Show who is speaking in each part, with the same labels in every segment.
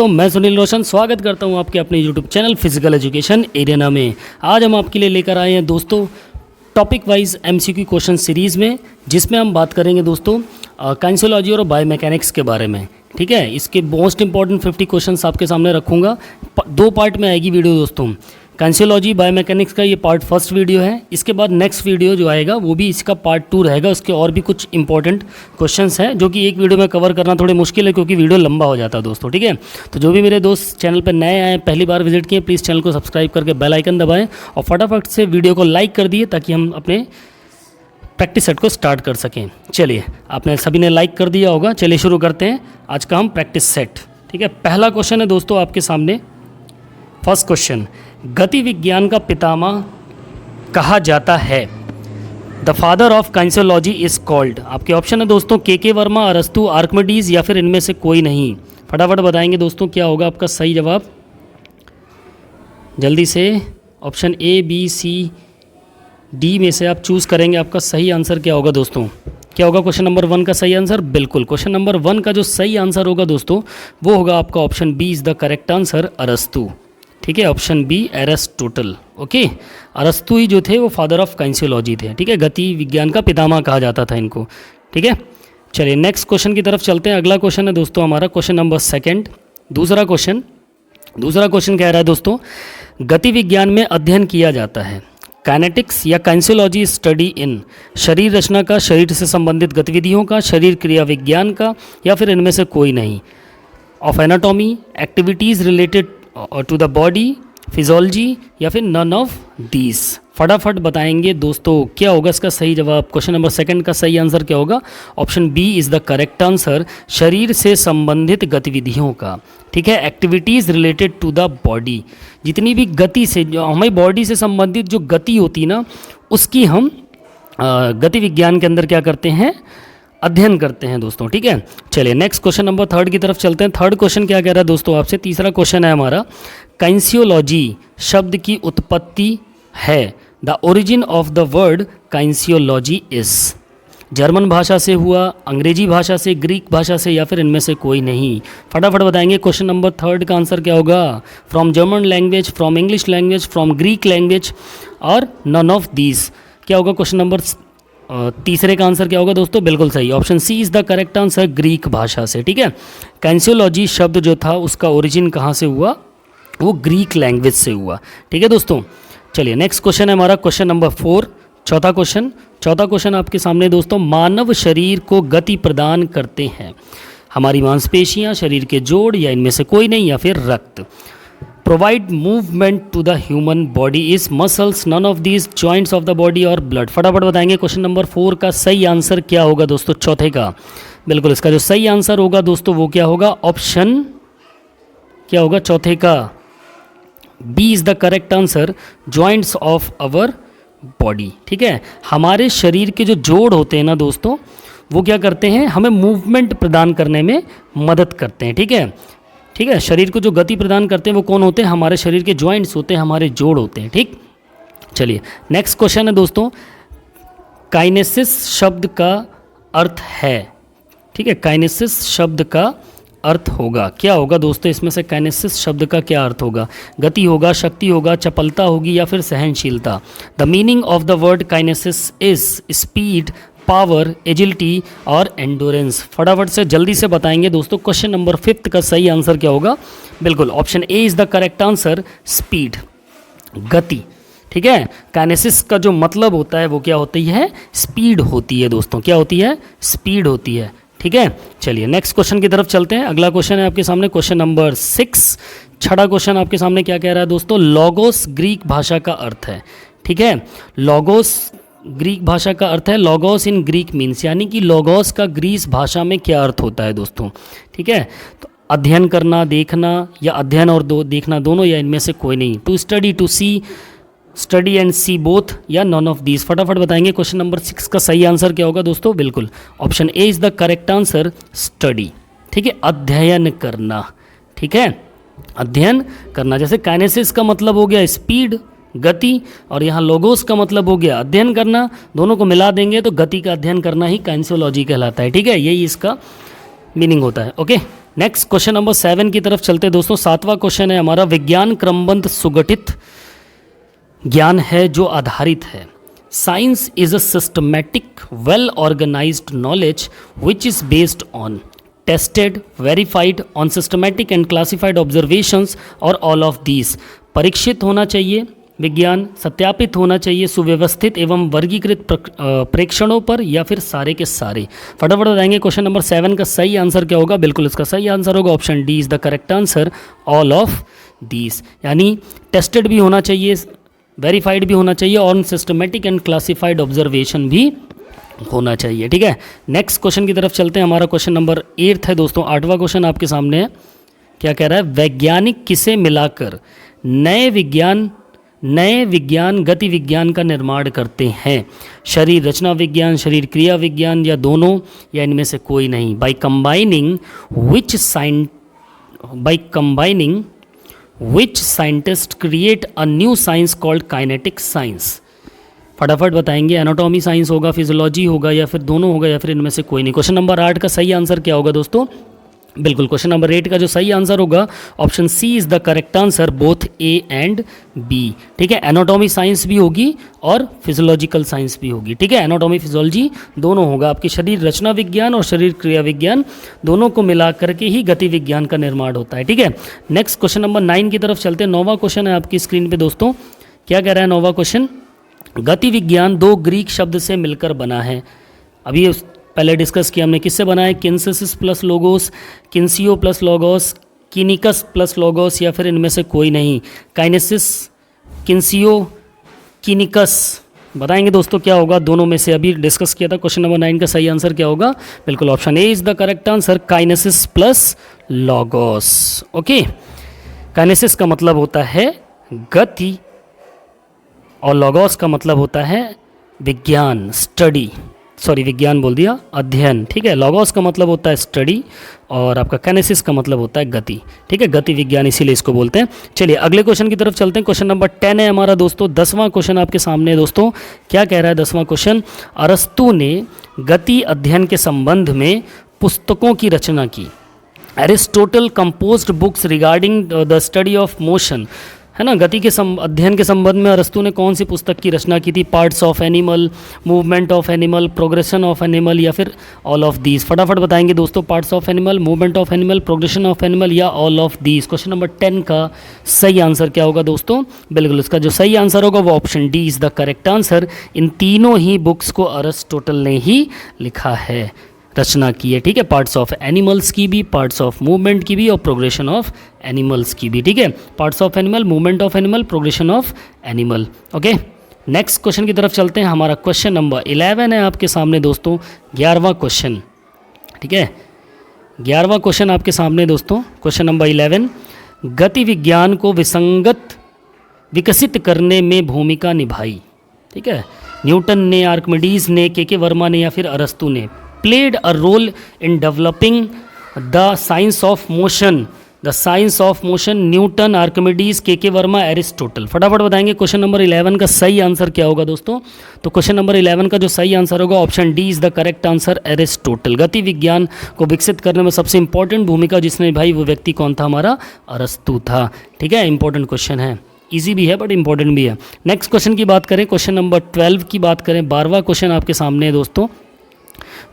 Speaker 1: दोस्तों, मैं सुनील रोशन स्वागत करता हूं आपके अपने YouTube channel physical education arena में। आज हम आपके लिए लेकर आए हैं दोस्तों topic wise MCQ question series में, जिसमें हम बात करेंगे दोस्तों काइंसियोलॉजी और बायोमैकेनिक्स के बारे में। ठीक है, इसके मोस्ट इंपॉर्टेंट 50 क्वेश्चंस आपके सामने रखूँगा। 2 पार्ट में आएगी वीडियो दोस्तों। काइंसियोलॉजी बायोमैकेनिक्स का ये पार्ट 1 वीडियो है। इसके बाद नेक्स्ट वीडियो जो आएगा वो भी इसका पार्ट 2 रहेगा। उसके और भी कुछ इंपॉर्टेंट क्वेश्चंस हैं जो कि एक वीडियो में कवर करना थोड़ी मुश्किल है, क्योंकि वीडियो लंबा हो जाता है दोस्तों। ठीक है, तो जो भी मेरे दोस्त चैनल पर नए आए, पहली बार विजिट किए, प्लीज़ चैनल को सब्सक्राइब करके बेल आइकन दबाएं और फटाफट से वीडियो को लाइक कर दिए, ताकि हम अपने प्रैक्टिस सेट को स्टार्ट कर सकें। चलिए, आपने सभी ने लाइक कर दिया होगा। चलिए शुरू करते हैं आज का हम प्रैक्टिस सेट। ठीक है, पहला क्वेश्चन है दोस्तों आपके सामने। फर्स्ट क्वेश्चन, गति विज्ञान का पितामह कहा जाता है। The father of kinesiology is called. आपके ऑप्शन है दोस्तों के वर्मा, अरस्तु, आर्किमिडीज या फिर इनमें से कोई नहीं। फटाफट बताएंगे दोस्तों क्या होगा आपका सही जवाब। जल्दी से option A, B, C, D में से आप चूज़ करेंगे। आपका सही आंसर क्या होगा दोस्तों? क्या होगा क्वेश्चन नंबर 1 का सही आंसर? बिल्कुल, क्वेश्चन नंबर 1 का जो सही आंसर होगा दोस्तों वो होगा आपका option B is the correct answer, अरस्तु। ठीक है, ऑप्शन बी, एरिस्टोटल। ओके, अरस्तु ही जो थे वो फादर ऑफ काइंसियोलॉजी थे। ठीक है, गति विज्ञान का पितामह कहा जाता था इनको। ठीक है, चलिए नेक्स्ट क्वेश्चन की तरफ चलते हैं। अगला क्वेश्चन है दोस्तों हमारा क्वेश्चन नंबर 2। दूसरा क्वेश्चन कह रहा है दोस्तों, गति विज्ञान में अध्ययन किया जाता है काइनेटिक्स या काइंसियोलॉजी स्टडी इन शरीर रचना का, शरीर से संबंधित गतिविधियों का, शरीर क्रिया विज्ञान का या फिर इनमें से कोई नहीं। Of anatomy, activities related to the body, physiology या फिर नन ऑफ दीज। फटाफट बताएंगे दोस्तों क्या होगा इसका सही जवाब। क्वेश्चन नंबर 2 का सही आंसर क्या होगा? Option B is the correct answer, शरीर से संबंधित गतिविधियों का। ठीक है, activities related to the body, जितनी भी गति से, जो हमारी बॉडी से संबंधित जो गति होती है ना, उसकी हम गति विज्ञान के अंदर क्या करते हैं? अध्ययन करते हैं दोस्तों। ठीक है, चलिए नेक्स्ट क्वेश्चन नंबर 3 की तरफ चलते हैं। थर्ड क्वेश्चन क्या कह रहा है दोस्तों आपसे? तीसरा क्वेश्चन है हमारा, काइंसियोलॉजी शब्द की उत्पत्ति है। The origin of the word kinesiology is. German भाषा से हुआ, अंग्रेजी भाषा से, ग्रीक भाषा से या फिर इनमें से कोई नहीं। फटाफट बताएंगे क्वेश्चन नंबर 3 का आंसर क्या होगा। From German language, from English language, from Greek language और नन ऑफ दीज। क्या होगा क्वेश्चन नंबर 3 का आंसर क्या होगा दोस्तों? बिल्कुल सही, option C is the correct answer, Greek भाषा से। ठीक है, काइंसियोलॉजी शब्द जो था उसका ओरिजिन कहाँ से हुआ? वो ग्रीक लैंग्वेज से हुआ। ठीक है दोस्तों, चलिए नेक्स्ट क्वेश्चन है हमारा क्वेश्चन नंबर 4। चौथा क्वेश्चन आपके सामने दोस्तों, मानव शरीर को गति प्रदान करते हैं हमारी मांसपेशियां, शरीर के जोड़ या इनमें से कोई नहीं, या फिर रक्त। Provide movement to the human body is muscles, none of these, joints of the body और ब्लड। फटाफट बताएंगे क्वेश्चन नंबर 4 का सही आंसर क्या होगा दोस्तों? चौथे का बिल्कुल इसका जो सही आंसर होगा दोस्तों वो क्या होगा? ऑप्शन क्या होगा चौथे का? B is the correct answer, joints of our body. ठीक है, हमारे शरीर के जो जोड़ होते हैं ना दोस्तों, वो क्या करते हैं? हमें मूवमेंट प्रदान करने में मदद करते हैं। ठीक है, शरीर को जो गति प्रदान करते हैं वो कौन होते हैं? हमारे शरीर के जॉइंट्स होते हैं, हमारे जोड़ होते हैं। ठीक, चलिए नेक्स्ट क्वेश्चन है दोस्तों, काइनेसिस शब्द का अर्थ है। ठीक है, काइनेसिस शब्द का अर्थ होगा, क्या होगा दोस्तों इसमें से? काइनेसिस शब्द का क्या अर्थ होगा? गति होगा, शक्ति होगा, चपलता होगी या फिर सहनशीलता। The meaning of the word kinesis is speed, power, agility और एंडोरेंस। फटाफट से जल्दी से बताएंगे दोस्तों क्वेश्चन नंबर 5 का सही आंसर क्या होगा? बिल्कुल, option A is the correct answer, speed, गति। ठीक है, काइनेसिस का जो मतलब होता है वो क्या होती है? स्पीड होती है दोस्तों। क्या होती है? स्पीड होती है। ठीक है, चलिए नेक्स्ट क्वेश्चन की तरफ चलते हैं। अगला क्वेश्चन है आपके सामने क्वेश्चन नंबर 6। छठा क्वेश्चन आपके सामने क्या कह रहा है दोस्तों? लॉगोस ग्रीक भाषा का अर्थ है। ठीक है, लॉगोस ग्रीक भाषा का अर्थ है, लॉगोस इन ग्रीक मीन्स, यानी कि लॉगोस का ग्रीस भाषा में क्या अर्थ होता है दोस्तों? ठीक है, तो अध्ययन करना, देखना, या अध्ययन और देखना दोनों, या इनमें से कोई नहीं। To study, to see, study and see both, या नॉन ऑफ दीज। फटाफट बताएंगे क्वेश्चन नंबर 6 का सही आंसर क्या होगा दोस्तों? बिल्कुल, option A is the correct answer, study. ठीक है, अध्ययन करना। ठीक है, अध्ययन करना। जैसे काइनेसिस का मतलब हो गया स्पीड, गति, और यहाँ लोगोस का मतलब हो गया अध्ययन करना। दोनों को मिला देंगे तो गति का अध्ययन करना ही काइंसियोलॉजी कहलाता है। ठीक है, यही इसका मीनिंग होता है। ओके, नेक्स्ट क्वेश्चन नंबर 7 की तरफ चलते हैं दोस्तों। 7वां क्वेश्चन है हमारा, विज्ञान क्रमबद्ध सुगठित ज्ञान है जो आधारित है। Science is a systematic well organized knowledge which is based on tested verified on systematic and classified observations और ऑल ऑफ दीज। परीक्षित होना चाहिए विज्ञान, सत्यापित होना चाहिए सुव्यवस्थित एवं वर्गीकृत प्रेक्षणों पर, या फिर सारे के सारे। फटाफट बताएंगे क्वेश्चन नंबर 7 का सही आंसर क्या होगा। बिल्कुल इसका सही आंसर होगा option D is the correct answer, all of these. यानी टेस्टेड भी होना चाहिए, वेरीफाइड भी होना चाहिए और सिस्टमेटिक एंड क्लासिफाइड ऑब्जर्वेशन भी होना चाहिए। ठीक है, नेक्स्ट क्वेश्चन की तरफ चलते हैं। हमारा क्वेश्चन नंबर 8 है दोस्तों। 8वां क्वेश्चन आपके सामने है। क्या कह रहा है, वैज्ञानिक किसे मिलाकर नए विज्ञान गति विज्ञान का निर्माण करते हैं। शरीर रचना विज्ञान, शरीर क्रिया विज्ञान, या दोनों, या इनमें से कोई नहीं। By combining which scientist create a new science called kinetic science. फटाफट बताएंगे, एनाटॉमी साइंस होगा, फिजियोलॉजी होगा, या फिर दोनों होगा, या फिर इनमें से कोई नहीं। क्वेश्चन नंबर 8 का सही आंसर क्या होगा दोस्तों। बिल्कुल क्वेश्चन नंबर 8 का जो सही आंसर होगा option C is the correct answer, both A and B. ठीक है, एनाटॉमी साइंस भी होगी और फिजियोलॉजिकल साइंस भी होगी। ठीक है, एनाटॉमी फिजियोलॉजी दोनों होगा। आपकी शरीर रचना विज्ञान और शरीर क्रिया विज्ञान दोनों को मिला करके ही गति विज्ञान का निर्माण होता है। ठीक है, नेक्स्ट क्वेश्चन नंबर 9 की तरफ चलते हैं। 9वां क्वेश्चन है आपकी स्क्रीन पे दोस्तों। क्या कह रहा है 9वां क्वेश्चन, गति विज्ञान 2 ग्रीक शब्द से मिलकर बना है। अभी पहले डिस्कस किया हमने, किससे बना है, kinesis plus logos, kinesio plus logos, kinikos plus logos, या फिर इनमें से कोई नहीं। Kinesis, kinesio, kinikos. बताएंगे दोस्तों क्या होगा, दोनों में से अभी डिस्कस किया था। क्वेश्चन नंबर 9 का सही आंसर क्या होगा। बिल्कुल option A is the correct answer, kinesis plus logos. Okay, kinesis का मतलब होता है गति और लोगोस का मतलब होता है विज्ञान, स्टडी। सॉरी, विज्ञान बोल दिया, अध्ययन। ठीक है, लोगोस का मतलब होता है स्टडी और आपका काइनेसिस का मतलब होता है गति। ठीक है, गति विज्ञान इसीलिए इसको बोलते हैं। चलिए अगले क्वेश्चन की तरफ चलते हैं। क्वेश्चन नंबर 10 है हमारा दोस्तों। 10वां क्वेश्चन आपके सामने है दोस्तों। क्या कह रहा है 10वां क्वेश्चन, अरस्तु ने गति अध्ययन के संबंध में पुस्तकों की रचना की। Aristotle composed books regarding the study of motion. है ना, गति के अध्ययन के संबंध में अरस्तु ने कौन सी पुस्तक की रचना की थी। Parts of animal, movement of animal, progression of animal, या फिर ऑल ऑफ दीज। फटाफट बताएंगे दोस्तों, parts of animal, movement of animal, progression of animal, या all of these. Question number 10 का सही आंसर क्या होगा दोस्तों। बिल्कुल इसका जो सही आंसर होगा वो option D is the correct answer. इन तीनों ही बुक्स को अरिस्टोटल ने ही लिखा है, रचना की है। ठीक है, पार्ट्स ऑफ एनिमल्स की भी, पार्ट्स ऑफ मूवमेंट की भी, और प्रोग्रेशन ऑफ एनिमल्स की भी। ठीक है, parts of animal, movement of animal, progression of animal. Okay, next question की तरफ चलते हैं। हमारा क्वेश्चन नंबर 11 है आपके सामने दोस्तों। 11वां क्वेश्चन। ठीक है, 11वां क्वेश्चन आपके सामने दोस्तों। क्वेश्चन नंबर 11, गति विज्ञान को विकसित करने में भूमिका निभाई। ठीक है, न्यूटन ने, आर्किमिडीज ने, के वर्मा ने, या फिर अरस्तु ने। played a role in developing the science of motion, Newton, Archimedes, के वर्मा, एरिस्टोटल। फटाफट बताएंगे क्वेश्चन नंबर 11 का सही आंसर क्या होगा दोस्तों। तो क्वेश्चन नंबर 11 का जो सही आंसर होगा option D is the correct answer, Aristotle. गति विज्ञान को विकसित करने में सबसे इंपॉर्टेंट भूमिका जिसने निभाई वो व्यक्ति कौन था, हमारा अरस्तु था। ठीक है, इंपॉर्टेंट क्वेश्चन है, इजी भी है बट इंपॉर्टेंट भी है। नेक्स्ट क्वेश्चन की बात करें, क्वेश्चन नंबर 12 की बात करें। 12वां क्वेश्चन आपके सामने है दोस्तों।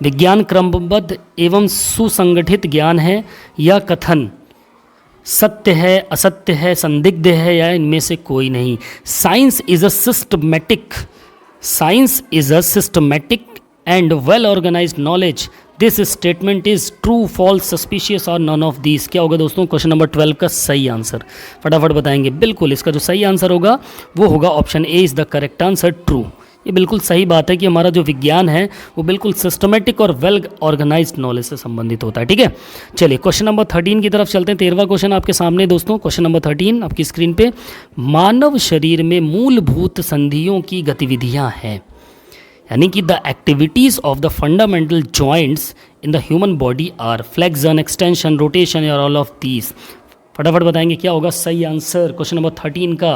Speaker 1: विज्ञान क्रमबद्ध एवं सुसंगठित ज्ञान है या कथन सत्य है, असत्य है, संदिग्ध है, या इनमें से कोई नहीं। Science is a systematic and well organized knowledge. This statement is true, false, suspicious और नॉन ऑफ दीज। क्या होगा दोस्तों क्वेश्चन नंबर 12 का सही आंसर। फटाफट बताएंगे। बिल्कुल इसका जो सही आंसर होगा वो होगा option A is the correct answer, true. ये बिल्कुल सही बात है कि हमारा जो विज्ञान है वो बिल्कुल सिस्टमेटिक और वेल ऑर्गेनाइज्ड नॉलेज से संबंधित होता है। ठीक है, चलिए क्वेश्चन नंबर 13 की तरफ चलते हैं। 13वां क्वेश्चन आपके सामने दोस्तों। क्वेश्चन नंबर 13 आपकी स्क्रीन पे, मानव शरीर में मूलभूत संधियों की गतिविधियां हैं, यानी कि the activities of the fundamental joints in the human body are flexion, extension, rotation, और ऑल ऑफ दीज। फटाफट बताएंगे क्या होगा सही आंसर क्वेश्चन नंबर 13 का।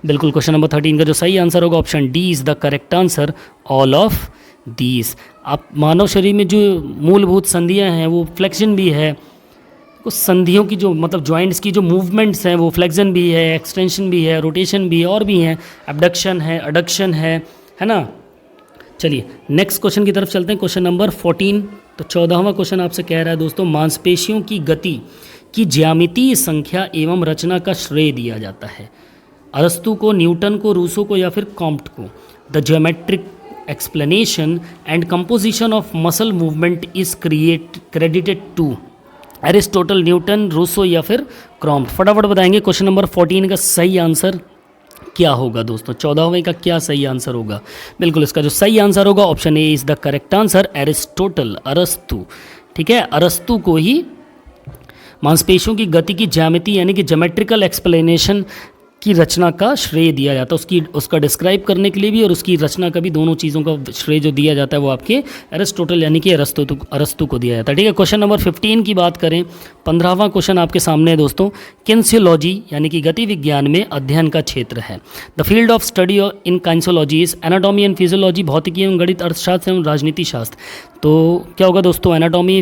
Speaker 1: बिल्कुल क्वेश्चन नंबर 13 का जो सही आंसर होगा option D is the correct answer, all of these. आप मानव शरीर में जो मूलभूत संधियां हैं वो फ्लेक्शन भी है, कुछ संधियों की जो मतलब जॉइंट्स की जो मूवमेंट्स हैं वो फ्लेक्शन भी है, एक्सटेंशन भी है, रोटेशन भी है और भी हैं, एबडक्शन है, अडक्शन है ना। चलिए नेक्स्ट क्वेश्चन की तरफ चलते हैं, क्वेश्चन नंबर 14। तो 14वां क्वेश्चन आपसे कह रहा है दोस्तों, मांसपेशियों की गति की ज्यामितीय संख्या एवं रचना का श्रेय दिया जाता है। अरस्तु को, न्यूटन को, रूसो को या फिर कॉम्ट को। The geometric explanation and composition of muscle movement is credited to Aristotle, Newton, Rousseau या फिर क्रॉम्ट। फटाफट बताएंगे क्वेश्चन नंबर 14 का सही आंसर क्या होगा दोस्तों। 14वें का क्या सही आंसर होगा। बिल्कुल इसका जो सही आंसर होगा option A is the correct answer, Aristotle, अरस्तु। ठीक है, अरस्तु को ही मांसपेशियों की गति की ज्यामिति यानी कि ज्योमेट्रिकल एक्सप्लेनेशन की रचना का श्रेय दिया जाता है। उसका डिस्क्राइब करने के लिए भी और उसकी रचना का भी, दोनों चीज़ों का श्रेय जो दिया जाता है वो आपके एरिस्टोटल यानी कि अरस्तु को दिया जाता है। ठीक है, क्वेश्चन नंबर 15 की बात करें, 15वां क्वेश्चन आपके सामने है दोस्तों। किन्सियोलॉजी यानी कि गति विज्ञान में अध्ययन का क्षेत्र है। The field of study in kinesiology is anatomy and physiology, भौतिकी एवं गणित, अर्थशास्त्र एवं राजनीति शास्त्र। तो क्या होगा दोस्तों, anatomy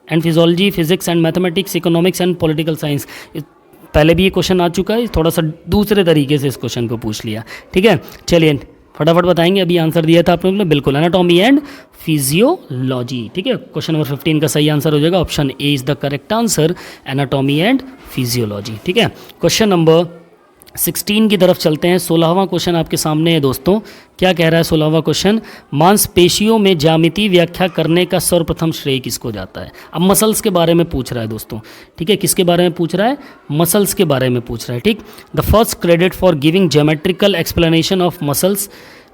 Speaker 1: and physiology, physics and mathematics, economics and political science. पहले भी ये क्वेश्चन आ चुका है, थोड़ा सा दूसरे तरीके से इस क्वेश्चन को पूछ लिया। ठीक है, चलिए फटाफट बताएंगे। अभी आंसर दिया था आप लोगों ने, बिल्कुल एनाटॉमी एंड फिजियोलॉजी। ठीक है, क्वेश्चन नंबर 15 का सही आंसर हो जाएगा option A is the correct answer, anatomy and physiology. ठीक है, क्वेश्चन नंबर 16 की तरफ चलते हैं। 16वां क्वेश्चन आपके सामने है दोस्तों। क्या कह रहा है 16वां क्वेश्चन, मांसपेशियों में ज्यामिति व्याख्या करने का सर्वप्रथम श्रेय किसको जाता है। अब मसल्स के बारे में पूछ रहा है दोस्तों। ठीक है, किसके बारे में पूछ रहा है, मसल्स के बारे में पूछ रहा है। ठीक, the first credit for giving geometrical explanation of muscles,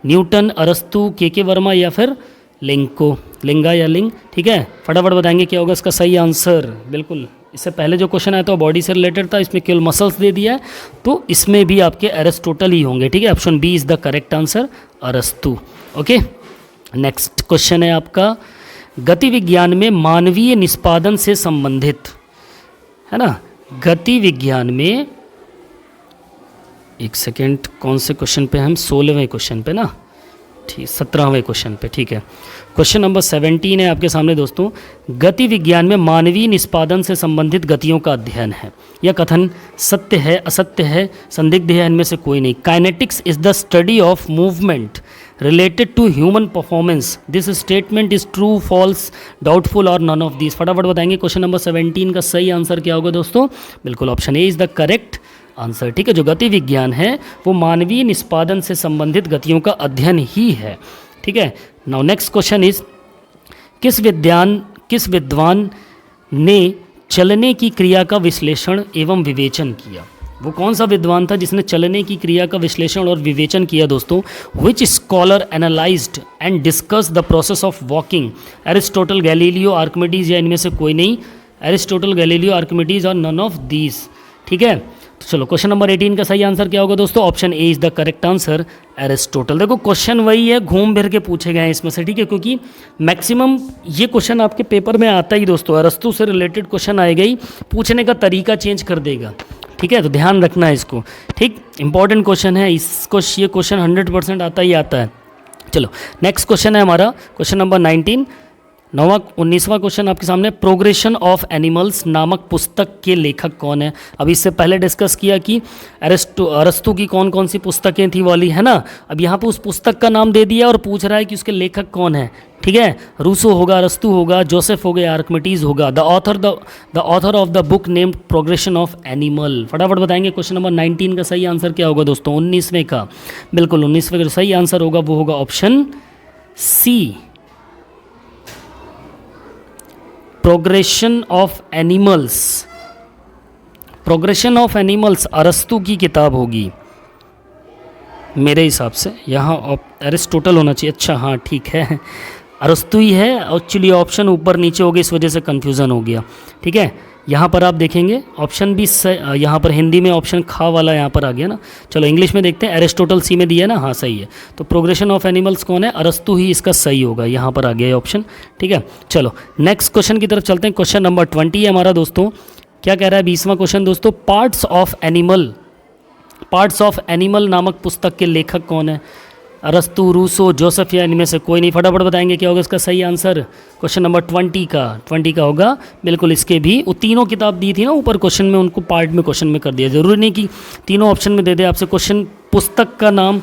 Speaker 1: Newton, अरस्तु, के वर्मा या फिर लिंगा या लिंग। ठीक है, फटाफट बताएंगे क्या होगा इसका सही आंसर। बिल्कुल, इससे पहले जो क्वेश्चन आया था बॉडी से रिलेटेड था, इसमें केवल मसल्स दे दिया है, तो इसमें भी आपके एरिस्टोटल ही होंगे। ठीक है, option B is the correct answer, अरस्तु। ओके, नेक्स्ट क्वेश्चन है आपका, गति विज्ञान में मानवीय निष्पादन से संबंधित, है ना। गति विज्ञान में, एक सेकेंड, कौन से क्वेश्चन पे हम, 16वें क्वेश्चन पे ना, ठीक, 17वें क्वेश्चन पे। ठीक है, क्वेश्चन नंबर 17 है आपके सामने दोस्तों। गति विज्ञान में मानवीय निष्पादन से संबंधित गतियों का अध्ययन है। यह कथन सत्य है, असत्य है, संदिग्ध है, इनमें से कोई नहीं। Kinetics is the study of movement related to human performance, this statement is true, false, doubtful और नन ऑफ दिस। फटाफट बताएंगे क्वेश्चन नंबर 17 का सही आंसर क्या होगा दोस्तों। बिल्कुल option A is the correct answer. ठीक है, जो गति विज्ञान है वो मानवीय निष्पादन से संबंधित गतियों का अध्ययन ही है। ठीक है, नाउ नेक्स्ट क्वेश्चन इज, किस विद्वान ने चलने की क्रिया का विश्लेषण एवं विवेचन किया। वो कौन सा विद्वान था जिसने चलने की क्रिया का विश्लेषण और विवेचन किया दोस्तों। विच scholar analysed and discuss the process of walking, Aristotle, Galileo, Archimedes या इनमें से कोई नहीं। एरिस्टोटल, गैलीलियो, आर्किमिडीज और नन ऑफ दीज। ठीक है, तो चलो क्वेश्चन नंबर 18 का सही आंसर क्या होगा दोस्तों। Option A is the correct answer, Aristotle. देखो क्वेश्चन वही है, घूम फिर के पूछे गए हैं इसमें से। ठीक है, क्योंकि मैक्सिमम ये क्वेश्चन आपके पेपर में आता ही दोस्तों, अरस्तु से रिलेटेड क्वेश्चन आएगा ही, पूछने का तरीका चेंज कर देगा। ठीक है, तो ध्यान रखना है इसको। ठीक, इंपॉर्टेंट क्वेश्चन है, इसको ये क्वेश्चन 100% आता ही आता है। चलो नेक्स्ट क्वेश्चन है हमारा क्वेश्चन नंबर 19वां क्वेश्चन आपके सामने। प्रोग्रेशन ऑफ एनिमल्स नामक पुस्तक के लेखक कौन है। अभी इससे पहले डिस्कस किया कि अरस्तु की कौन कौन सी पुस्तकें थी वाली, है ना। अब यहाँ पे उस पुस्तक का नाम दे दिया और पूछ रहा है कि उसके लेखक कौन है। ठीक है, रूसो होगा, अरस्तु होगा, जोसेफ हो गया, आर्किमिडीज होगा। The author of the book named progression of animal. फटाफट बताएंगे क्वेश्चन नंबर 19 का सही आंसर क्या होगा दोस्तों। 19वें का, बिल्कुल 19वें का सही आंसर होगा वो होगा option C, progression of animals. Progression of animals अरस्तु की किताब होगी मेरे हिसाब से। यहाँ एरिस्टोटल होना चाहिए। अच्छा हाँ ठीक है, अरस्तु ही है। एक्चुअली ऑप्शन ऊपर नीचे हो गए, इस वजह से कन्फ्यूज़न हो गया। ठीक है, यहाँ पर आप देखेंगे ऑप्शन भी यहाँ पर हिंदी में ऑप्शन खा वाला यहाँ पर आ गया ना। चलो इंग्लिश में देखते हैं, एरिस्टोटल सी में दिया है ना, हाँ सही है। तो प्रोग्रेशन ऑफ एनिमल्स कौन है, अरस्तु ही इसका सही होगा, यहाँ पर आ गया ये ऑप्शन। ठीक है, चलो नेक्स्ट क्वेश्चन की तरफ चलते हैं। क्वेश्चन नंबर 20 है हमारा दोस्तों। क्या कह रहा है 20वां क्वेश्चन दोस्तों। पार्ट्स ऑफ एनिमल नामक पुस्तक के लेखक कौन है। अरस्तु, रूसो, जोसेफ या इनमें से कोई नहीं। फटाफट बताएंगे क्या होगा इसका सही आंसर। क्वेश्चन नंबर 20 का होगा बिल्कुल। इसके भी वो तीनों किताब दी थी ना ऊपर क्वेश्चन में, उनको पार्ट में क्वेश्चन में कर दिया। जरूरी नहीं कि तीनों ऑप्शन में दे दे, आपसे क्वेश्चन पुस्तक का नाम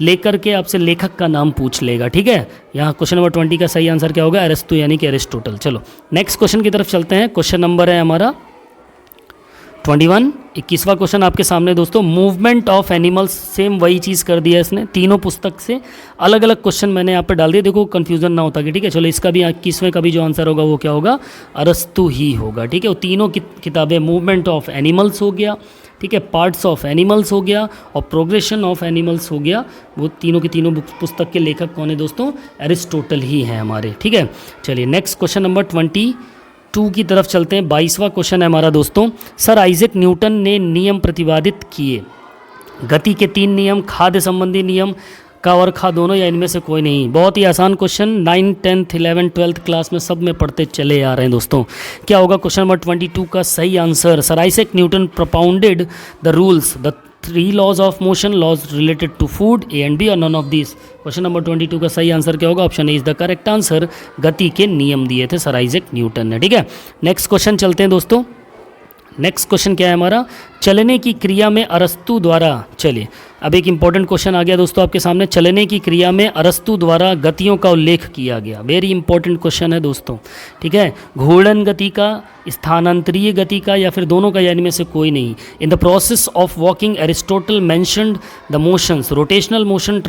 Speaker 1: लेकर के आपसे लेखक का नाम पूछ लेगा, ठीक है। यहाँ क्वेश्चन नंबर 20 का सही आंसर क्या होगा, अरस्तु यानी कि एरिस्टोटल। चलो नेक्स्ट क्वेश्चन की तरफ चलते हैं। क्वेश्चन नंबर है हमारा 21, 21वां क्वेश्चन आपके सामने दोस्तों। मूवमेंट ऑफ एनिमल्स, सेम वही चीज़ कर दिया इसने, तीनों पुस्तक से अलग अलग क्वेश्चन मैंने यहाँ पे डाल दिए, देखो कंफ्यूजन ना होता कि, ठीक है। चलो इसका भी 21वें का भी जो आंसर होगा वो क्या होगा, अरस्तु ही होगा, ठीक है। वो तीनों किताबें, मूवमेंट ऑफ एनिमल्स हो गया, ठीक है, पार्ट्स ऑफ एनिमल्स हो गया, और प्रोग्रेशन ऑफ एनिमल्स हो गया, वो तीनों के तीनों पुस्तक के लेखक कौन है दोस्तों, एरिस्टोटल ही हैं हमारे, ठीक है। चलिए नेक्स्ट क्वेश्चन नंबर 22 की तरफ चलते हैं। 22वां क्वेश्चन है हमारा दोस्तों। सर आइजैक न्यूटन ने नियम प्रतिपादित किए, गति के 3 नियम, खाद्य संबंधी नियम, का और खा दोनों या इनमें से कोई नहीं। बहुत ही आसान क्वेश्चन, 9, 10, 11, 12 क्लास में सब में पढ़ते चले आ रहे हैं दोस्तों। क्या होगा क्वेश्चन नंबर 22 का सही answer. Sir Isaac Newton propounded the rules, the 3 laws of motion, laws related to food, A and B और none of this. Question number 22 का सही आंसर क्या होगा, option A is the correct answer. गति के नियम दिए थे सर आइजैक न्यूटन ने, ठीक है। नेक्स्ट क्वेश्चन चलते हैं दोस्तों। नेक्स्ट क्वेश्चन क्या है हमारा, चलने की क्रिया में अरस्तु द्वारा, चलिए अब एक इंपॉर्टेंट क्वेश्चन आ गया दोस्तों आपके सामने। चलने की क्रिया में अरस्तु द्वारा गतियों का उल्लेख किया गया, वेरी इंपॉर्टेंट क्वेश्चन है दोस्तों, ठीक है। घूर्णन गति का, स्थानांतरीय गति का, या फिर दोनों का, या इनमें से कोई नहीं। In the process of walking Aristotle mentioned the motions, rotational motion,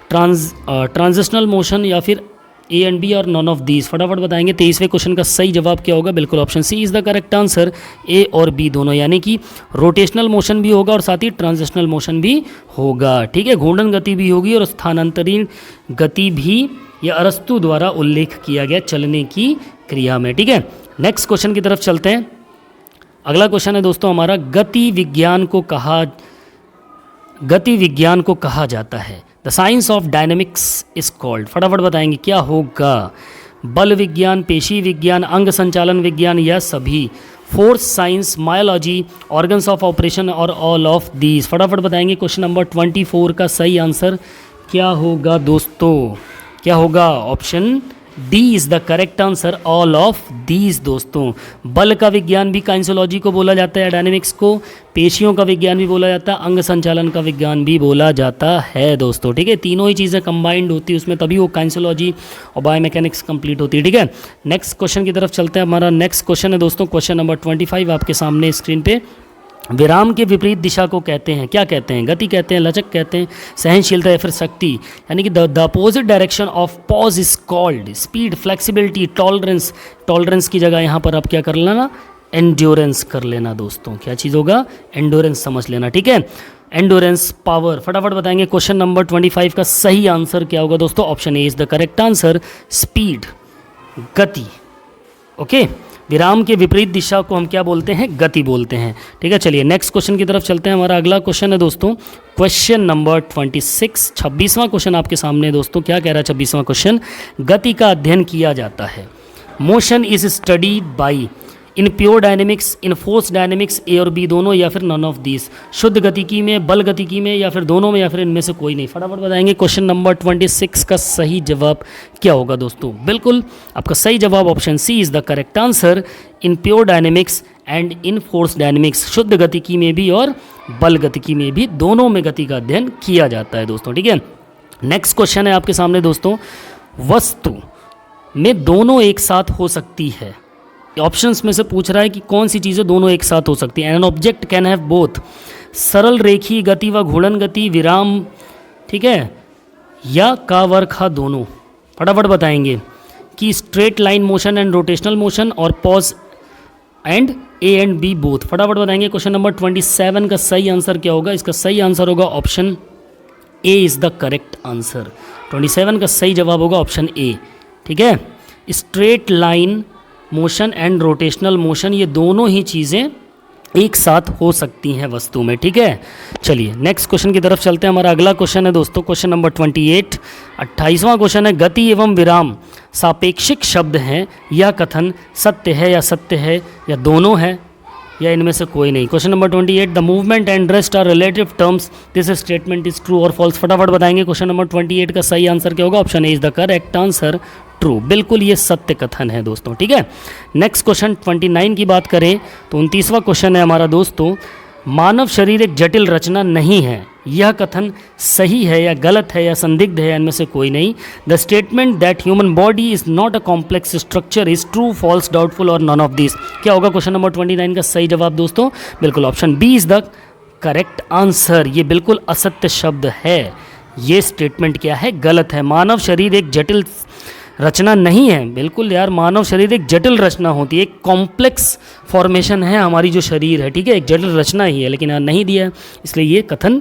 Speaker 1: transitional motion, या फिर ए एंड बी और नॉन ऑफ दीज। फटाफट बताएंगे। 23वें क्वेश्चन का सही जवाब क्या होगा, बिल्कुल option C is the correct answer. A और बी दोनों, यानी कि रोटेशनल मोशन भी होगा और साथ ही ट्रांजिशनल मोशन भी होगा, ठीक है। घूर्णन गति भी होगी और स्थानांतरीय गति भी, यह अरस्तु द्वारा उल्लेख किया गया चलने की क्रिया में, ठीक है। नेक्स्ट क्वेश्चन की तरफ चलते हैं। अगला क्वेश्चन है दोस्तों हमारा, गति विज्ञान को कहा जाता है। The science of dynamics is called. फटाफट बताएंगे क्या होगा, बल विज्ञान, पेशी विज्ञान, अंग संचालन विज्ञान, या सभी। Force science, myology, organs of operation और ऑल ऑफ दीज। फटाफट बताएंगे। क्वेश्चन नंबर 24 का सही आंसर क्या होगा दोस्तों, क्या होगा, option D is the correct answer, all of these दोस्तों। बल का विज्ञान भी काइंसोलॉजी को बोला जाता है, डायनेमिक्स को। पेशियों का विज्ञान भी बोला जाता है, अंग संचालन का विज्ञान भी बोला जाता है दोस्तों, ठीक है। तीनों ही चीज़ें कंबाइंड होती है उसमें, तभी वो काइंसोलॉजी और बायोमैकेनिक्स कंप्लीट होती है, ठीक है। नेक्स्ट क्वेश्चन की तरफ चलते हैं। हमारा नेक्स्ट क्वेश्चन है दोस्तों, क्वेश्चन नंबर 25 आपके सामने स्क्रीन पे। विराम के विपरीत दिशा को कहते हैं, क्या कहते हैं, गति कहते हैं, लचक कहते हैं, सहनशीलता या फिर शक्ति, यानी कि the opposite direction of pause is called speed, flexibility, tolerance. Tolerance की जगह यहाँ पर आप क्या कर लेना, एंड्योरेंस कर लेना दोस्तों। क्या चीज़ होगा, एंड्योरेंस समझ लेना, ठीक है। Endurance, power. फटाफट बताएंगे क्वेश्चन नंबर 25 का सही आंसर क्या होगा दोस्तों, option A is the correct answer, speed, गति, ओके। विराम के विपरीत दिशा को हम क्या बोलते हैं, गति बोलते हैं, ठीक है। चलिए नेक्स्ट क्वेश्चन की तरफ चलते हैं। हमारा अगला क्वेश्चन है दोस्तों, क्वेश्चन नंबर 26, 26वां क्वेश्चन आपके सामने है दोस्तों। क्या कह रहा है 26वां क्वेश्चन, गति का अध्ययन किया जाता है। Motion is studied by, in pure dynamics, in force dynamics, A और बी दोनों, या फिर नन ऑफ दिस। शुद्ध गतिकी में, बल गतिकी में, या फिर दोनों में, या फिर इनमें से कोई नहीं। फटाफट बताएंगे क्वेश्चन नंबर 26 का सही जवाब क्या होगा दोस्तों। बिल्कुल आपका सही जवाब option C is the correct answer, in pure dynamics and in force dynamics. शुद्ध गतिकी में भी और बल गतिकी में भी, दोनों में गति का अध्ययन किया जाता है दोस्तों, ठीक है। नेक्स्ट क्वेश्चन है आपके सामने दोस्तों, वस्तु में दोनों एक साथ हो सकती है। ऑप्शंस में से पूछ रहा है कि कौन सी चीज़ें दोनों एक साथ हो सकती हैं। An object can have both, सरल रेखीय गति व घूर्णन गति, विराम, ठीक है, या का व खा दोनों। फटाफट बताएंगे कि straight line motion and rotational motion, और pause and A and B both. फटाफट बताएंगे क्वेश्चन नंबर 27 का सही आंसर क्या होगा। इसका सही आंसर होगा option A is the correct answer. 27 का सही जवाब होगा ऑप्शन ए, ठीक है। Straight line motion and rotational motion, ये दोनों ही चीज़ें एक साथ हो सकती हैं वस्तु में, ठीक है। चलिए नेक्स्ट क्वेश्चन की तरफ चलते हैं। हमारा अगला क्वेश्चन है दोस्तों, क्वेश्चन नंबर 28, 28वां क्वेश्चन है, गति एवं विराम सापेक्षिक शब्द हैं, यह कथन सत्य है या सत्य है या दोनों है। या इनमें से कोई नहीं। Question number 28, the movement and rest are relative terms, this statement is true और फॉल्स। फटाफट बताएंगे क्वेश्चन नंबर 28 का सही आंसर क्या होगा। Option A is the correct answer, true. बिल्कुल ये सत्य कथन है दोस्तों, ठीक है। नेक्स्ट क्वेश्चन 29 की बात करें तो 29वां क्वेश्चन है हमारा दोस्तों, मानव शरीर एक जटिल रचना नहीं है, यह कथन सही है या गलत है या संदिग्ध है, इनमें से कोई नहीं। The statement that human body is not a complex structure is true, false, doubtful और नॉन ऑफ दिस। क्या होगा क्वेश्चन नंबर 29 का सही जवाब दोस्तों। बिल्कुल option B is the correct answer. ये बिल्कुल असत्य शब्द है, ये स्टेटमेंट क्या है, गलत है। मानव शरीर एक जटिल रचना नहीं है। बिल्कुल यार, मानव शरीर एक जटिल रचना होती है, एक कॉम्प्लेक्स फॉर्मेशन है हमारी जो शरीर है, ठीक है, एक जटिल रचना ही है, लेकिन यहाँ नहीं दिया है, इसलिए ये कथन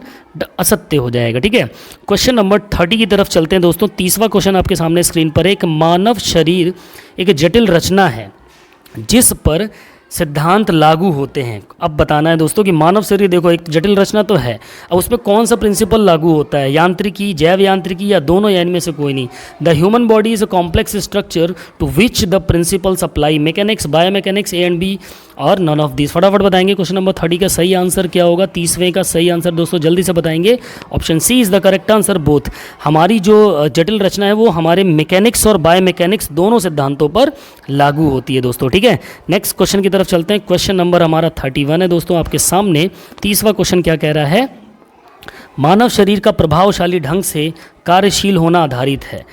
Speaker 1: असत्य हो जाएगा, ठीक है। क्वेश्चन नंबर 30 की तरफ चलते हैं दोस्तों। 30वां क्वेश्चन आपके सामने स्क्रीन पर है, एक मानव शरीर एक जटिल रचना है जिस पर सिद्धांत लागू होते हैं। अब बताना है दोस्तों कि मानव शरीर देखो एक जटिल रचना तो है, अब उसमें कौन सा प्रिंसिपल लागू होता है, यांत्रिकी, जैव यांत्रिकी या दोनों, या इनमें से कोई नहीं। The human body is a complex structure to which the principles apply, mechanics, biomechanics, A and B और नॉन ऑफ दिस। फटाफट बताएंगे क्वेश्चन नंबर 30 का सही आंसर क्या होगा। 30वें का सही आंसर दोस्तों जल्दी से बताएंगे। Option C is the correct answer, both. हमारी जो जटिल रचना है वो हमारे मैकेनिक्स और बायोमैकेनिक्स दोनों सिद्धांतों पर लागू होती है दोस्तों, ठीक है। नेक्स्ट क्वेश्चन की तरफ चलते हैं। क्वेश्चन नंबर हमारा 31 है दोस्तों आपके सामने। 30वां क्वेश्चन क्या कह रहा है, मानव शरीर का प्रभावशाली ढंग से कार्यशील होना आधारित है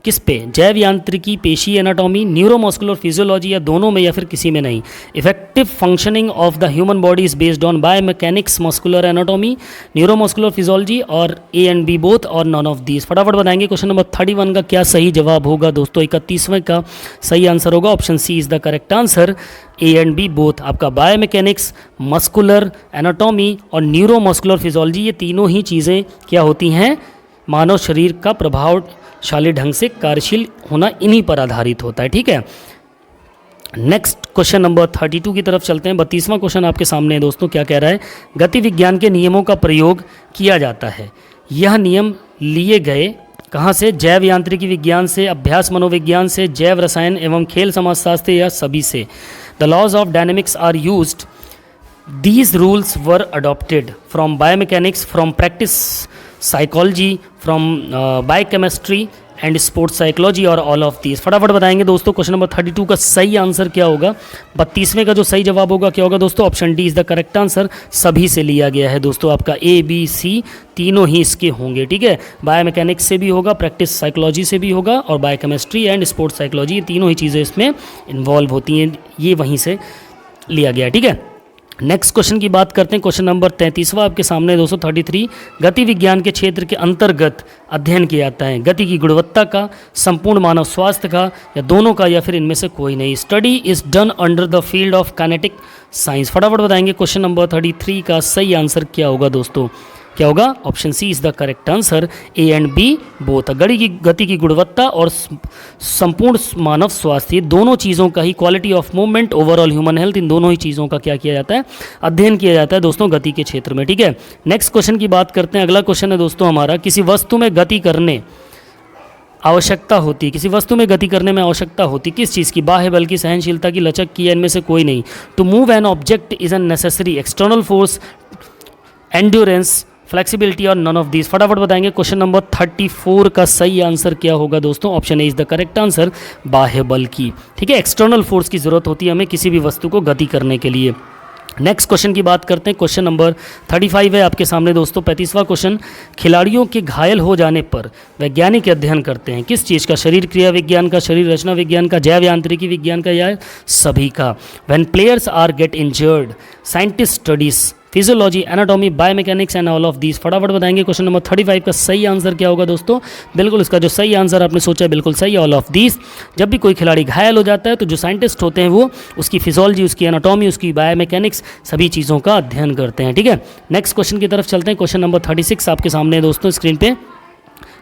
Speaker 1: किस पे, जैव यांत्रिकी, पेशी एनाटॉमी, न्यूरोमस्कुलर फिजियोलॉजी या दोनों में या फिर किसी में नहीं। Effective functioning of the human body is based on biomechanics, muscular anatomy, neuromuscular physiology और ए एंड बी बोथ और नॉन ऑफ दीज। फटाफट बताएंगे क्वेश्चन नंबर 31 का क्या सही जवाब होगा दोस्तों। 31वें का सही आंसर होगा option C is the correct answer, A and B both. आपका बायोमैकेनिक्स, मस्कुलर एनाटॉमी और न्यूरोमस्कुलर फिजियोलॉजी ये तीनों ही चीज़ें क्या होती हैं, मानव शरीर का प्रभावशाली ढंग से कार्यशील होना इन्हीं पर आधारित होता है, ठीक है। नेक्स्ट क्वेश्चन नंबर 32 की तरफ चलते हैं। 32वां क्वेश्चन आपके सामने है दोस्तों। क्या कह रहा है, गति विज्ञान के नियमों का प्रयोग किया जाता है। यह नियम लिए गए कहाँ से, जैव यांत्रिकी विज्ञान से, अभ्यास मनोविज्ञान से, जैव रसायन एवं खेल समाजशास्त्र या सभी से। The laws of dynamics are used, these rules were adopted from biomechanics, from practice psychology, from biochemistry and sports psychology और ऑल ऑफ दीज। फटाफट बताएंगे दोस्तों क्वेश्चन नंबर 32 का सही आंसर क्या होगा। 32वें का जो सही जवाब होगा क्या होगा दोस्तों, option D is the correct answer. सभी से लिया गया है दोस्तों, आपका ए बी सी तीनों ही इसके होंगे, ठीक है। बायोमैकेनिक्स से भी होगा, प्रैक्टिस साइकोलॉजी से भी होगा और बायोकेमिस्ट्री एंड स्पोर्ट्स साइकोलॉजी, ये तीनों ही चीज़ें इसमें इन्वॉल्व होती हैं, ये वहीं से लिया गया, ठीक है। नेक्स्ट क्वेश्चन की बात करते हैं। क्वेश्चन नंबर 33वां आपके सामने दोस्तों 33। गति विज्ञान के क्षेत्र के अंतर्गत अध्ययन किया जाता है गति की गुणवत्ता का, संपूर्ण मानव स्वास्थ्य का या दोनों का या फिर इनमें से कोई नहीं। Study is done under the field of kinetic science. फटाफट बताएंगे क्वेश्चन नंबर 33 का सही आंसर क्या होगा दोस्तों, क्या होगा, option C is the correct answer, A and B both. गति की गुणवत्ता और संपूर्ण मानव स्वास्थ्य, ये दोनों चीज़ों का ही, quality of movement, overall human health, इन दोनों ही चीज़ों का क्या किया जाता है, अध्ययन किया जाता है दोस्तों गति के क्षेत्र में, ठीक है। नेक्स्ट क्वेश्चन की बात करते हैं। अगला क्वेश्चन है दोस्तों हमारा, किसी वस्तु में गति करने आवश्यकता होती है, किसी वस्तु में गति करने में आवश्यकता होती किस चीज़ की, बाह्य बल की, सहनशीलता की, लचक की या इनमें से कोई नहीं। To move an object is an necessary external force, endurance, flexibility और नन ऑफ दीज। फटाफट बताएंगे क्वेश्चन नंबर 34 का सही आंसर क्या होगा दोस्तों, option A is the correct answer, बाह्य बल की, ठीक है। एक्सटर्नल फोर्स की जरूरत होती है हमें किसी भी वस्तु को गति करने के लिए। नेक्स्ट क्वेश्चन की बात करते हैं। क्वेश्चन नंबर 35 है आपके सामने दोस्तों। 35वां क्वेश्चन, खिलाड़ियों के घायल हो जाने पर वैज्ञानिक अध्ययन करते हैं किस चीज़ का, शरीर क्रिया विज्ञान का, शरीर रचना विज्ञान का, जैव यांत्रिकी विज्ञान का या सभी का। When players are get injured, scientist studies physiology, anatomy, biomechanics and all of these. फटाफट बताएंगे क्वेश्चन नंबर 35 का सही आंसर क्या होगा दोस्तों। बिल्कुल इसका जो सही आंसर आपने सोचा है बिल्कुल सही, ऑल ऑफ दीज। जब भी कोई खिलाड़ी घायल हो जाता है तो जो साइंटिस्ट होते हैं वो उसकी फिजियोलॉजी, उसकी एनाटॉमी, उसकी बायोमैकेनिक्स सभी चीज़ों का अध्ययन करते हैं, ठीक है। नेक्स्ट क्वेश्चन की तरफ चलते हैं। क्वेश्चन नंबर 36 आपके सामने है दोस्तों स्क्रीन पे।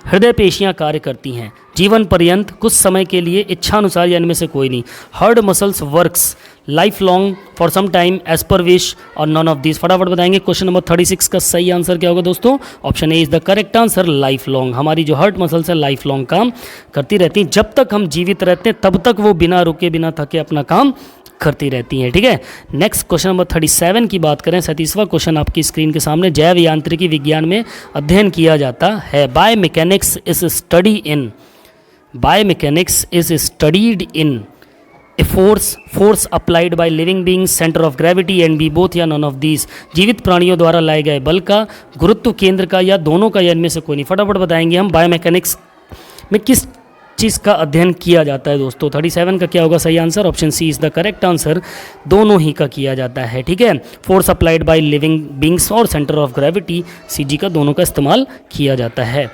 Speaker 1: हृदय पेशियां कार्य करती हैं जीवन पर्यंत, कुछ समय के लिए, इच्छानुसार या इनमें से कोई नहीं। Heart muscles works life long, for some time, as per wish, और नॉन ऑफ दिस। फटाफट बताएंगे क्वेश्चन नंबर 36 का सही आंसर क्या होगा दोस्तों। Option A is the correct answer, life long. हमारी जो हार्ट मसल्स है लाइफ लॉन्ग काम करती रहती हैं, जब तक हम जीवित रहते हैं तब तक वो बिना रुके बिना थके अपना काम करती रहती हैं, ठीक है। नेक्स्ट क्वेश्चन नंबर 37 की बात करें, 37वां क्वेश्चन आपकी स्क्रीन के सामने। जैव यांत्रिकी विज्ञान में अध्ययन किया जाता है। Biomechanics is study in, biomechanics is studied in a force applied by living beings, center of gravity and B both या नॉन ऑफ दीज। जीवित प्राणियों द्वारा लाए गए बल का, गुरुत्व केंद्र का, या दोनों का, या इनमें से कोई नहीं। फटाफट बताएंगे हम बायोमैकेनिक्स में किस चीज़ का अध्ययन किया जाता है दोस्तों। 37 का क्या होगा सही answer. Option C is the correct answer, दोनों ही का किया जाता है, ठीक है। Force applied by living beings और सेंटर ऑफ ग्रेविटी, सीजी का, दोनों का इस्तेमाल किया जाता है।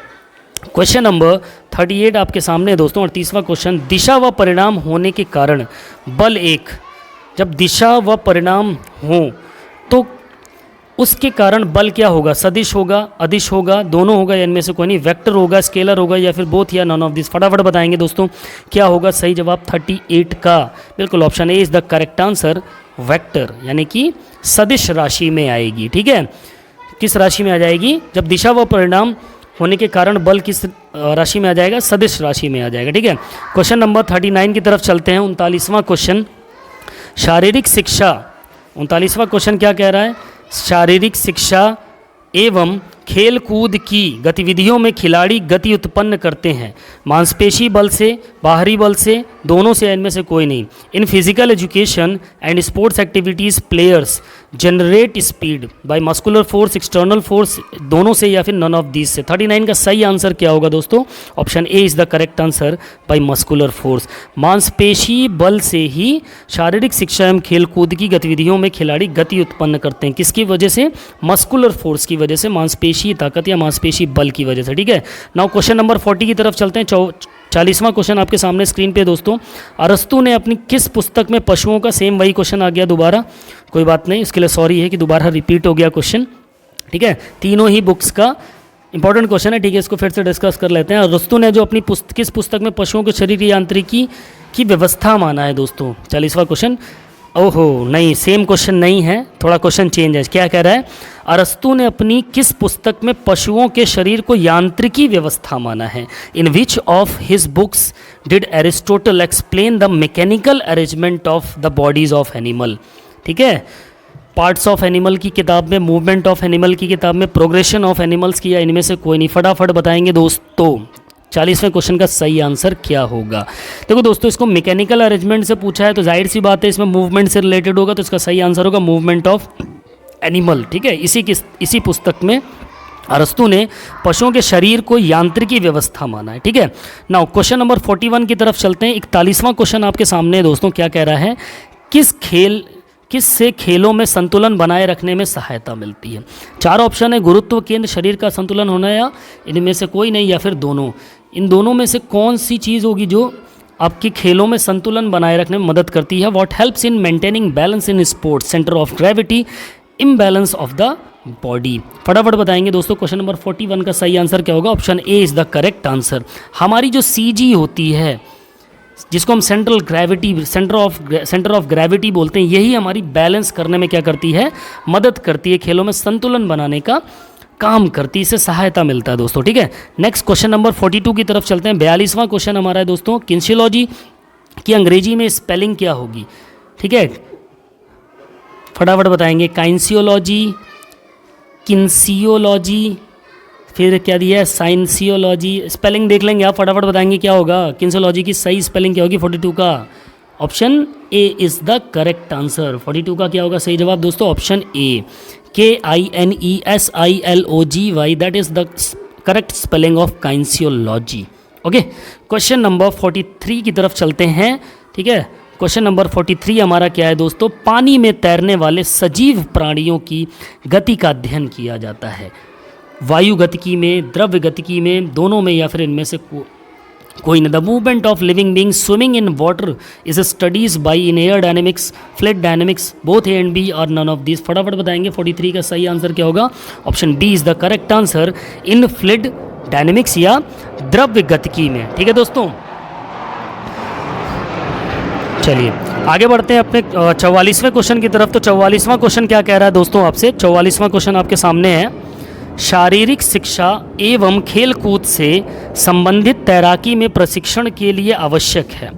Speaker 1: क्वेश्चन नंबर 38 आपके सामने है दोस्तों, 38वां क्वेश्चन। दिशा व परिणाम होने के कारण बल एक, जब दिशा व परिणाम हो तो उसके कारण बल क्या होगा। सदिश होगा, अदिश होगा, दोनों होगा, या इनमें से कोई नहीं। वेक्टर होगा, स्केलर होगा, या फिर बोथ या नॉन ऑफ दिस। फटाफट बताएंगे दोस्तों क्या होगा सही जवाब 38 का। बिल्कुल option A is the correct answer, vector, यानी कि सदिश राशि में आएगी, ठीक है। किस राशि में आ जाएगी, जब दिशा व परिणाम होने के कारण बल किस राशि में आ जाएगा, सदिश राशि में आ जाएगा, ठीक है। क्वेश्चन नंबर 39 की तरफ चलते हैं। 39वां क्वेश्चन, शारीरिक शिक्षा। 39वां क्वेश्चन क्या कह रहा है, शारीरिक शिक्षा एवं खेल कूद की गतिविधियों में खिलाड़ी गति उत्पन्न करते हैं, मांसपेशी बल से, बाहरी बल से, दोनों से, इनमें से कोई नहीं। In physical education and sports activities players generate speed bye muscular force, external force, दोनों से, या फिर नॉन ऑफ दीज से। 39 का सही आंसर क्या होगा दोस्तों। Option A is the correct answer, by muscular force. मांसपेशी बल से ही शारीरिक शिक्षा एवं खेल कूद की गतिविधियों में खिलाड़ी गति उत्पन्न करते हैं, किसकी वजह से, मस्कुलर फोर्स की वजह से, मांसपेशी ताकत या मांसपेशी बल की वजह से, ठीक है। नाउ क्वेश्चन नंबर 40 की तरफ चलते हैं। 40वां क्वेश्चन आपके सामने स्क्रीन पे दोस्तों। अरस्तु ने अपनी किस पुस्तक में पशुओं का, सेम वही क्वेश्चन आ गया दोबारा, कोई बात नहीं, इसके लिए सॉरी है कि दोबारा रिपीट हो गया क्वेश्चन, ठीक है। तीनों ही बुक्स का इंपॉर्टेंट क्वेश्चन है, ठीक है। इसको फिर से डिस्कस कर लेते हैं। अरस्तु ने जो अपनी किस पुस्तक में पशुओं के शरीर की यांत्रिकी की व्यवस्था माना है दोस्तों। 40वां क्वेश्चन, ओहो नहीं, सेम क्वेश्चन नहीं है, थोड़ा क्वेश्चन चेंज है। क्या कह रहा है, अरस्तु ने अपनी किस पुस्तक में पशुओं के शरीर को यांत्रिकी व्यवस्था माना है। In which of his books did Aristotle explain the mechanical arrangement of the bodies of animal, ठीक है। पार्ट्स ऑफ एनिमल की किताब में, मूवमेंट ऑफ एनिमल की किताब में, प्रोग्रेशन ऑफ एनिमल्स की, या इनमें से कोई नहीं। फटाफट बताएंगे दोस्तों 40वें क्वेश्चन का सही आंसर क्या होगा। देखो दोस्तों, इसको मैकेनिकल अरेंजमेंट से पूछा है तो जाहिर सी बात है इसमें मूवमेंट से रिलेटेड होगा, तो इसका सही आंसर होगा मूवमेंट ऑफ एनिमल, ठीक है। इसी पुस्तक में अरस्तु ने पशुओं के शरीर को यांत्रिकी व्यवस्था माना है, ठीक है। नाउ क्वेश्चन नंबर 41 की तरफ चलते हैं। 41वां क्वेश्चन आपके सामने है दोस्तों। क्या कह रहा है, किससे खेलों में संतुलन बनाए रखने में सहायता मिलती है। 4 ऑप्शन है, गुरुत्व केंद्र, शरीर का संतुलन होना, या इनमें से कोई नहीं, या फिर दोनों। इन दोनों में से कौन सी चीज़ होगी जो आपकी खेलों में संतुलन बनाए रखने में मदद करती है। What helps in maintaining balance in sports, centre of gravity, imbalance of the body. फटाफट बताएंगे दोस्तों क्वेश्चन नंबर 41 का सही आंसर क्या होगा। Option A is the correct answer. हमारी जो सीजी होती है, जिसको हम सेंटर ऑफ ग्रेविटी बोलते हैं, यही हमारी बैलेंस करने में क्या करती है, मदद करती है, खेलों में संतुलन बनाने का काम करती है, इससे सहायता मिलता है दोस्तों, ठीक है। नेक्स्ट क्वेश्चन नंबर 42 की तरफ चलते हैं। 42वां क्वेश्चन हमारा है दोस्तों, किन्सियोलॉजी की अंग्रेजी में स्पेलिंग क्या होगी, ठीक है। फटाफट बताएंगे, काइंसियोलॉजी, किन्सियोलॉजी, फिर क्या दिया है, साइंसियोलॉजी। स्पेलिंग देख लेंगे आप, फटाफट बताएंगे क्या होगा। किन्सियोलॉजी की सही स्पेलिंग क्या होगी 42 का। Option A is the correct answer. 42 का क्या होगा सही जवाब दोस्तों। Option A, KINESILOGY, that is the correct spelling of kinesiology. Okay, question number 43 की तरफ चलते हैं, ठीक है। क्वेश्चन नंबर 43 हमारा क्या है दोस्तों, पानी में तैरने वाले सजीव प्राणियों की गति का अध्ययन किया जाता है। वायु गतिकी में, द्रव्य गतिकी में, दोनों में, या फिर इनमें से कोई नहीं। The movement of living beings swimming in water is studies by in air dynamics, fluid dynamics, both A and B और नन ऑफ दिस। फटाफट बताएंगे 43 का सही आंसर क्या होगा। Option B is the correct answer. In fluid dynamics या द्रव्य गतिकी में। ठीक है दोस्तों, चलिए आगे बढ़ते हैं अपने 44वें क्वेश्चन की तरफ। तो 44वां क्वेश्चन क्या कह रहा है दोस्तों आपसे? 44वां क्वेश्चन आपके सामने है, शारीरिक शिक्षा एवं खेलकूद से संबंधित तैराकी में प्रशिक्षण के लिए आवश्यक है।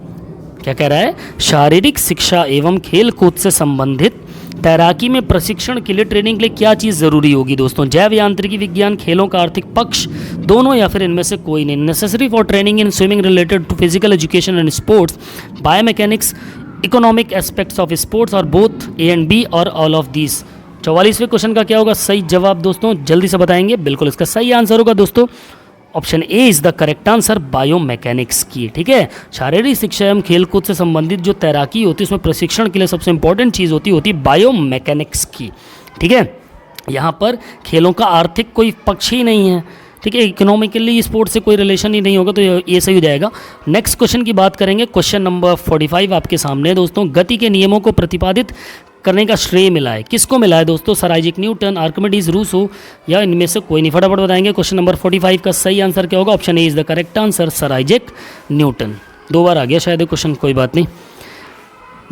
Speaker 1: क्या कह रहा है? शारीरिक शिक्षा एवं खेलकूद से संबंधित तैराकी में प्रशिक्षण के लिए, ट्रेनिंग के लिए क्या चीज़ ज़रूरी होगी दोस्तों? जैव यांत्रिकी विज्ञान, खेलों का आर्थिक पक्ष, दोनों या फिर इनमें से कोई नहीं। Necessary for training in swimming related to physical education and sports, biomechanics, economic aspects of sports और बोथ ए एंड बी और ऑल ऑफ दिस। 44वें क्वेश्चन का क्या होगा सही जवाब दोस्तों? जल्दी से बताएंगे। बिल्कुल इसका सही आंसर होगा दोस्तों option A is the correct answer, biomechanics की। ठीक है, शारीरिक शिक्षा एवं खेलकूद से संबंधित जो तैराकी होती है उसमें प्रशिक्षण के लिए सबसे इंपॉर्टेंट चीज़ होती है बायोमैकेनिक्स की। ठीक है, यहाँ पर खेलों का आर्थिक कोई पक्ष ही नहीं है। ठीक है, इकोनॉमिकली स्पोर्ट्स से कोई रिलेशन ही नहीं होगा, तो ये सही हो जाएगा। नेक्स्ट क्वेश्चन की बात करेंगे, क्वेश्चन नंबर 45 आपके सामने है दोस्तों। गति के नियमों को प्रतिपादित करने का श्रेय मिला है, किसको मिला है दोस्तों? Sir Isaac Newton, Archimedes, Rousseau या इनमें से कोई नहीं? फटाफट बताएंगे। क्वेश्चन नंबर 45 का सही आंसर क्या होगा? Option A is the correct answer, sir Isaac Newton. 2 बार आ गया शायद क्वेश्चन, कोई बात नहीं।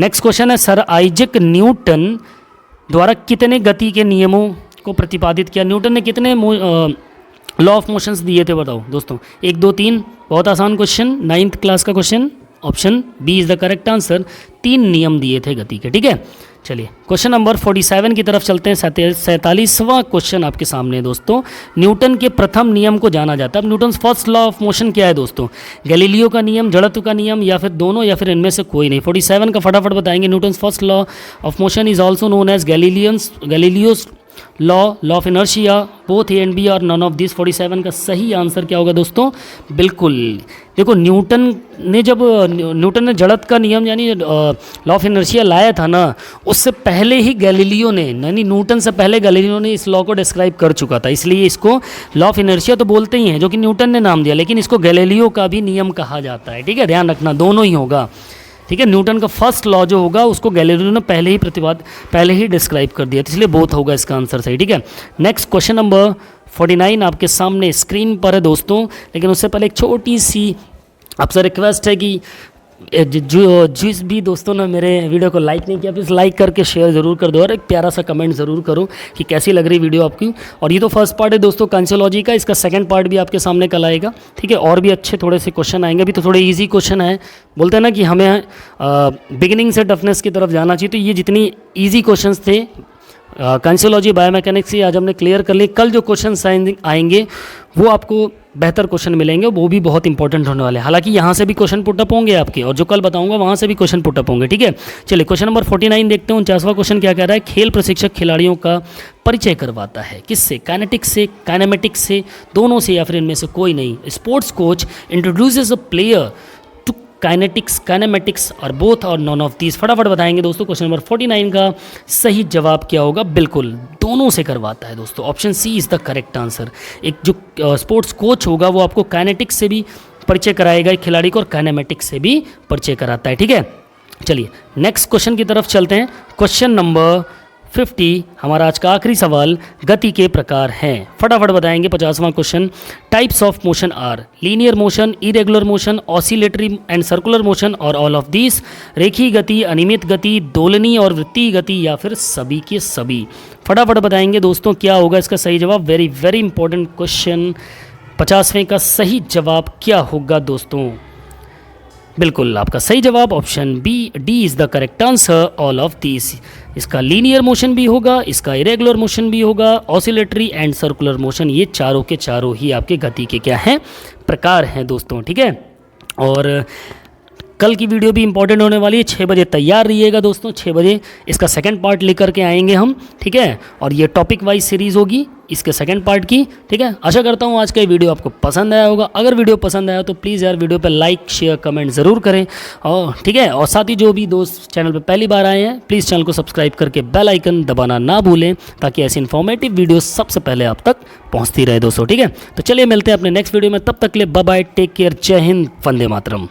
Speaker 1: नेक्स्ट क्वेश्चन है, सर आइजैक न्यूटन द्वारा कितने गति के नियमों को प्रतिपादित किया? न्यूटन ने कितने लॉ ऑफ मोशंस दिए थे बताओ दोस्तों? 1 2 3, बहुत आसान क्वेश्चन, 9th क्लास का question. Option B is the correct answer, 3 नियम दिए थे गति के। ठीक है, चलिए क्वेश्चन नंबर 47 की तरफ चलते हैं। 47वां क्वेश्चन आपके सामने है दोस्तों। न्यूटन के प्रथम नियम को जाना जाता है। अब Newton first law of motion क्या है दोस्तों? गैलीलियो का नियम, जड़त्व का नियम या फिर दोनों या फिर इनमें से कोई नहीं? 47 का फटाफट बताएंगे। Newton first law of motion is also known as Galileo's law of inertia, both A and B और नन ऑफ दिस। 47 का सही आंसर क्या होगा दोस्तों? बिल्कुल देखो, न्यूटन ने जड़त्व का नियम यानी लॉ ऑफ इनर्शिया लाया था ना, उससे पहले ही गैलीलियो ने, यानी न्यूटन से पहले गैलीलियो ने इस लॉ को डिस्क्राइब कर चुका था। इसलिए इसको लॉ ऑफ इनर्शिया तो बोलते ही हैं, जो कि न्यूटन ने नाम दिया, लेकिन इसको गैलीलियो का भी नियम कहा जाता है। ठीक है, ध्यान रखना, दोनों ही होगा। ठीक है, न्यूटन का फर्स्ट लॉ जो होगा उसको गैलीलियो ने पहले ही डिस्क्राइब कर दिया, तो इसलिए बोथ होगा इसका आंसर सही। ठीक है, नेक्स्ट क्वेश्चन नंबर 49 आपके सामने स्क्रीन पर है दोस्तों। लेकिन उससे पहले एक छोटी सी आपसे रिक्वेस्ट है कि जिस भी दोस्तों ने मेरे वीडियो को लाइक नहीं किया, प्लीज़ लाइक करके शेयर ज़रूर कर दो और एक प्यारा सा कमेंट ज़रूर करो कि कैसी लग रही वीडियो आपकी। और ये तो फर्स्ट पार्ट है दोस्तों कांसियोलॉजी का, इसका सेकंड पार्ट भी आपके सामने कल आएगा। ठीक है, और भी अच्छे थोड़े से क्वेश्चन आएंगे। अभी तो थोड़े इजी क्वेश्चन है, बोलते हैं ना कि हमें बिगिनिंग से टफनेस की तरफ जाना चाहिए, तो ये जितनी ईजी क्वेश्चन थे कांसियोलॉजी, बायोमैकेनिक्स से आज हमने क्लियर कर लिए। कल जो क्वेश्चन आएंगे वो आपको बेहतर क्वेश्चन मिलेंगे, वो भी बहुत इंपॉर्टेंट होने वाले हैं। हालांकि यहाँ से भी क्वेश्चन पुटअप होंगे आपके, और जो कल बताऊंगा वहाँ से भी क्वेश्चन पुटअप होंगे। ठीक है, चलिए क्वेश्चन नंबर 49 देखते हैं। 49वां क्वेश्चन क्या कह रहा है? खेल प्रशिक्षक खिलाड़ियों का परिचय करवाता है, किससे? काइनेटिक्स से, काइनेमेटिक्स से, दोनों से या फिर इनमें से कोई नहीं? Sports coach introduces a player to kinetics, kinematics और बोथ और नॉन ऑफ दीज। फटाफट बताएंगे दोस्तों क्वेश्चन नंबर 49 का सही जवाब क्या होगा? बिल्कुल दोनों से करवाता है दोस्तों, option C is the correct answer. एक जो स्पोर्ट्स कोच होगा वो आपको काइनेटिक्स से भी परिचय कराएगा एक खिलाड़ी को, और काइनेमेटिक्स से भी परिचय कराता है। ठीक है, चलिए नेक्स्ट क्वेश्चन की तरफ चलते हैं। क्वेश्चन नंबर 50 हमारा आज का आखिरी सवाल, गति के प्रकार हैं। फटाफट बताएंगे 50वां question. Types of motion are linear motion, irregular motion, oscillatory and circular motion और ऑल ऑफ दिस। रेखीय गति, अनियमित गति, दोलनी और वृत्तीय गति या फिर सभी के सभी। फटाफट बताएंगे दोस्तों क्या होगा इसका सही जवाब? Very very important question. 50वें का सही जवाब क्या होगा दोस्तों? बिल्कुल आपका सही जवाब option B, D is the correct answer, all of this. इसका लीनियर मोशन भी होगा, इसका इरेगुलर मोशन भी होगा, ऑसिलेटरी एंड सर्कुलर मोशन, ये चारों के चारों ही आपके गति के क्या हैं? प्रकार हैं दोस्तों। ठीक है, और कल की वीडियो भी इंपॉर्टेंट होने वाली है। 6 बजे तैयार रहिएगा दोस्तों, 6 बजे इसका सेकंड पार्ट लेकर के आएंगे हम। ठीक है, और ये टॉपिक वाइज सीरीज़ होगी इसके सेकंड पार्ट की। ठीक है, आशा करता हूँ आज का वीडियो आपको पसंद आया होगा। अगर वीडियो पसंद आया तो प्लीज़ यार वीडियो पे लाइक शेयर कमेंट ज़रूर करें। और ठीक है, और साथ ही जो भी दोस्त चैनल पे पहली बार आए हैं प्लीज़ चैनल को सब्सक्राइब करके बेल आइकन दबाना ना भूलें, ताकि ऐसी इन्फॉर्मेटिव वीडियो सबसे पहले आप तक पहुँचती रहे दोस्तों। ठीक है, तो चलिए मिलते हैं अपने नेक्स्ट वीडियो में, तब तक के लिए बाय बाय, टेक केयर, जय हिंद, वंदे मातरम।